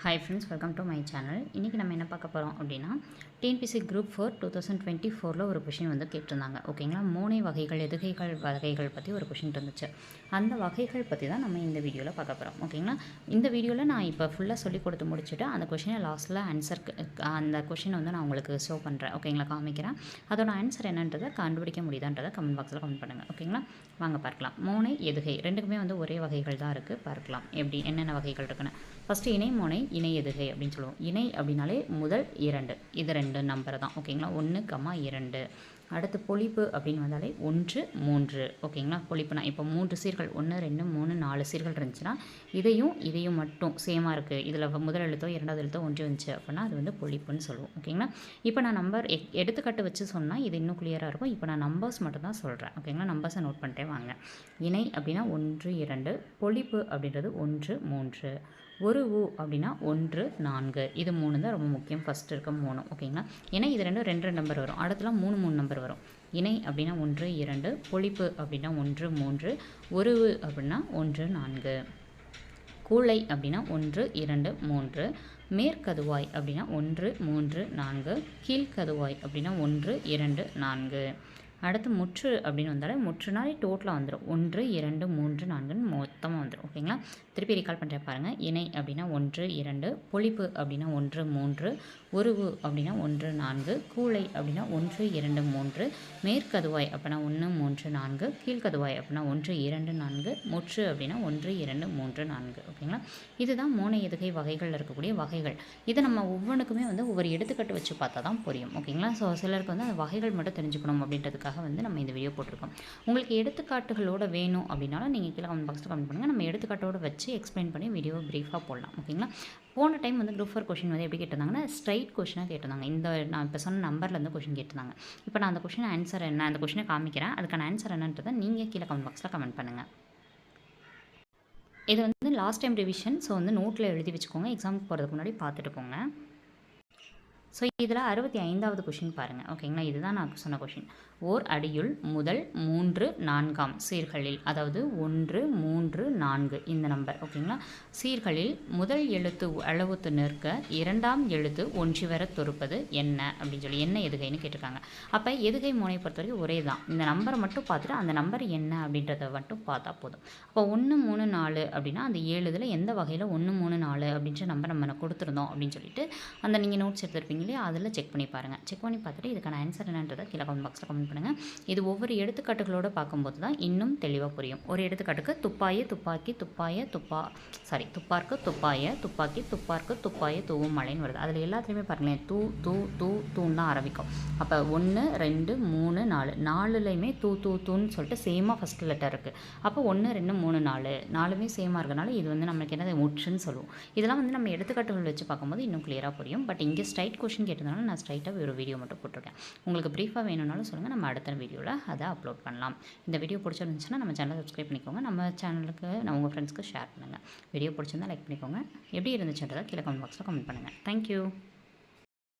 Hi friends, welcome to my channel. இன்றைக்கி நம்ம என்ன பார்க்க போகிறோம் அப்படின்னா, டிஎன்பிஎஸ்சி குரூப் 4 2024 ஒரு கொஷின் வந்து கேட்டிருந்தாங்க. ஓகேங்களா, மோனை வகைகள் வகைகள் பற்றி ஒரு கொஷின் இருந்துச்சு. அந்த வகைகள் பற்றி தான் நம்ம இந்த வீடியோவில் பார்க்க போகிறோம். ஓகேங்களா, இந்த வீடியோவில் நான் இப்போ ஃபுல்லாக சொல்லி கொடுத்து முடிச்சுட்டு அந்த கொஷினை லாஸ்ட்டில் அந்த கொஷினை வந்து நான் உங்களுக்கு ஷோ பண்ணுறேன். ஓகேங்களா, காமிக்கிறேன். அதோட ஆன்சர் என்னன்றதை கண்டுபிடிக்க முடியுதான்றதை கமெண்ட் பாக்ஸில் கமெண்ட் பண்ணுங்கள். ஓகேங்களா, வாங்க பார்க்கலாம். மோனை எதுகை ரெண்டுக்குமே வந்து ஒரே வகைகள் தான் இருக்குது. பார்க்கலாம் எப்படி என்னென்ன வகைகள் இருக்குன்னு. ஃபஸ்ட்டு இணை மோனை இணை எதுகை அப்படின்னு சொல்லுவோம். இணை அப்படின்னாலே முதல் 2 இது 2 நம்பர் தான். ஓகேங்களா, 1, 2. அடுத்து பொழிப்பு அப்படின்னு வந்தாலே 1, 3. ஓகேங்களா, பொழிப்புனா இப்போ 3 சீர்கள் 1, 2, 3, 4 சீர்கள் இருந்துச்சுன்னா இதையும் மட்டும் சேமாக இருக்குது, இதில் முதல் எழுத்தோ இரண்டாவது எழுத்தோ ஒன்று வந்துச்சு அப்படின்னா அது வந்து பொழிப்புன்னு சொல்லுவோம். ஓகேங்களா, இப்போ நான் நம்பர் எடுத்துக்காட்டு வச்சு சொன்னால் இது இன்னும் கிளியராக இருக்கும். இப்போ நான் நம்பர்ஸ் மட்டும் தான் சொல்கிறேன். ஓகேங்களா, நம்பர்ஸை நோட் பண்ணிட்டே வாங்க. இணை அப்படின்னா 1, 2. பொழிப்பு அப்படின்றது 1, 3. ஒரு ஊ அப்படின்னா 1, 4. இது 3 தான் ரொம்ப முக்கியம். ஃபஸ்ட்டு இருக்க 3. ஓகேங்களா, ஏன்னா இது 2 நம்பர் வரும். அடுத்தலாம் 3 நம்பர் வரும். இணை அப்படின்னா 1, 2. பொழிப்பு அப்படின்னா 1, 3. ஒரு ஊ அப்படின்னா 1, 4. கூளை அப்படின்னா 1, 2, 3. மேற்கதுவாய் அப்படின்னா 1, 3, 4. கீழ்கதுவாய் அப்படின்னா 1, 2, 4. அடுத்து முற்று அப்படின்னு வந்தாலே முற்றுனாலே டோட்டலாக வந்துடும். 1, 2, 3, 4 மொத்தமாக வந்துடும். ஓகேங்களா, திருப்பி ரீகால் பண்ணுறேன் பாருங்கள். இணை அப்படின்னா 1, 2. பொழிப்பு அப்படின்னா 1, 3. உருவு அப்படின்னா 1, 4. கூளை அப்படின்னா 1, 2, 3. மேற்கதுவாய் அப்படின்னா 1, 3, 4. கீழ்கதுவாய் அப்படின்னா 1, 2, 4. முற்று அப்படின்னா 1, 2, 3, 4. ஓகேங்களா, இதுதான் மோனை எதுகை வகைகளில் இருக்கக்கூடிய வகைகள். இதை நம்ம ஒவ்வொன்றுக்குமே வந்து ஒவ்வொரு எடுத்துக்காட்டு வச்சு பார்த்தா தான் புரியும். ஓகேங்களா, ஸோ சிலருக்கு வந்து அந்த வகைகள் மட்டும் தெரிஞ்சுக்கணும் அப்படின்றதுக்காக வந்து நம்ம இந்த வீடியோ போட்டிருக்கோம். உங்களுக்கு எடுத்துக்காட்டுகளோட வேணும் அப்படின்னாலும் நீங்கள் கீழே கமெண்ட் பாக்ஸில் கமெண்ட் பண்ணுங்கள். நம்ம எடுத்துக்காட்டோட வச்சு எக்ஸ்பிளைன் பண்ணி வீடியோ ப்ரீஃபாக போடலாம். ஓகேங்களா, போன டைம் வந்து குரூப் 4 கொஷின் வந்து எப்படி கேட்டிருந்தாங்கன்னா ஸ்ட்ரைட் கொஷினாக கேட்டிருந்தாங்க. நான் இப்போ சொன்ன நம்பர்லேருந்து கொஷின் கேட்டிருந்தாங்க. இப்போ நான் அந்த கொஷின் ஆன்சர் என்ன, அந்த கொஷினை காமிக்கிறேன். அதுக்கான ஆன்சர் என்னன்றதை நீங்கள் கீழே கமெண்ட் பாக்ஸில் கமெண்ட் பண்ணுங்கள். இது வந்து லாஸ்ட் டைம் ரிவிஷன். ஸோ வந்து நோட்டில் எழுதி வச்சுக்கோங்க. எக்ஸாமுக்கு போகிறதுக்கு முன்னாடி பார்த்துட்டு போங்க. ஸோ இதில் 65வது கொஷின் பாருங்கள். ஓகேங்களா, இதுதான் நான் சொன்ன கொஷின். ஓர் அடியுள் முதல் 3, 4 சீர்களில், அதாவது 1, 3, 4 இந்த நம்பர். ஓகேங்களா, சீர்களில் முதல் எழுத்து அளவுத்து நிற்க இரண்டாம் எழுத்து ஒன்றி வர தொடுப்பது என்ன அப்படின்னு சொல்லி என்ன எதுகைன்னு கேட்டிருக்காங்க. அப்போ எதுகை மோனை பொறுத்த வரைக்கும் ஒரே தான். இந்த நம்பரை மட்டும் பார்த்துட்டு அந்த நம்பர் என்ன அப்படின்றத மட்டும் பார்த்தா போதும். அப்போ 1, 3, 4 அப்படின்னா அந்த 7 இதில் எந்த வகையில் 1, 3, 4 அப்படின்ற நம்பர் நம்ம கொடுத்துருந்தோம் அப்படின்னு சொல்லிட்டு அந்த நீங்கள் நோட்ஸ் எடுத்துருப்பீங்க இல்லையா, அதில் செக் பண்ணி பாருங்கள். செக் பண்ணி பார்த்துட்டு இதுக்கான ஆன்சர் என்னன்றதை கீழே கமெண்ட் பாக்ஸில் கமெண்ட் பண்ணுங்கள். இது ஒவ்வொரு எடுத்துக்காட்டுகளோடு பார்க்கும்போது தான் இன்னும் தெளிவாக புரியும். ஒரு எடுத்துக்காட்டுக்கு துப்பாய துப்பாக்கி துப்பார்க்கு துப்பாய துப்பாக்கி துப்பார்க்கு துப்பாய தூவும் மழைன்னு வருது. அதில் எல்லாத்துலேயுமே பாருங்களேன் தூ தூ தூ தூன்னு தான் ஆரம்பிக்கும். அப்போ 1, 2, 3, 4 4லையுமே தூ தூ தூன்னு சொல்லிட்டு சேமாக ஃபஸ்ட் லெட்டர் இருக்குது. அப்போ 1, 2, 3, 4 4மே சேமாக இருக்கனால இது வந்து நம்மளுக்கு என்னது முற்றுன்னு சொல்லுவோம். இதெல்லாம் வந்து நம்ம எடுத்துக்காட்டுகள் வச்சு பார்க்கும்போது இன்னும் கிளியராக புரியும். பட் இங்கே ஸ்ட்ரைட் கொஷின் கேட்டதுனால நான் ஸ்ட்ரைட்டாக ஒரு வீடியோ மட்டும் போட்டிருக்கேன். உங்களுக்கு ப்ரீஃபாக வேணும்னாலும் சொல்லுங்கள், நம்ம அடுத்த வீடியோவில் அதை அப்லோட் பண்ணலாம். இந்த வீடியோ பிடிச்சிருந்துச்சுன்னா நம்ம சேனலை சப்ஸ்கிரைப் பண்ணிக்கோங்க. நம்ம சேனலுக்கு உங்கள் ஃப்ரெண்ட்ஸ்க்கு ஷேர் பண்ணுங்கள். வீடியோ பிடிச்சிருந்தா லைக் பண்ணிக்கோங்க. எப்படி இருந்துச்சுன்றதை கீழே கமெண்ட் பாக்ஸில் கமெண்ட் பண்ணுங்கள். தேங்க்யூ.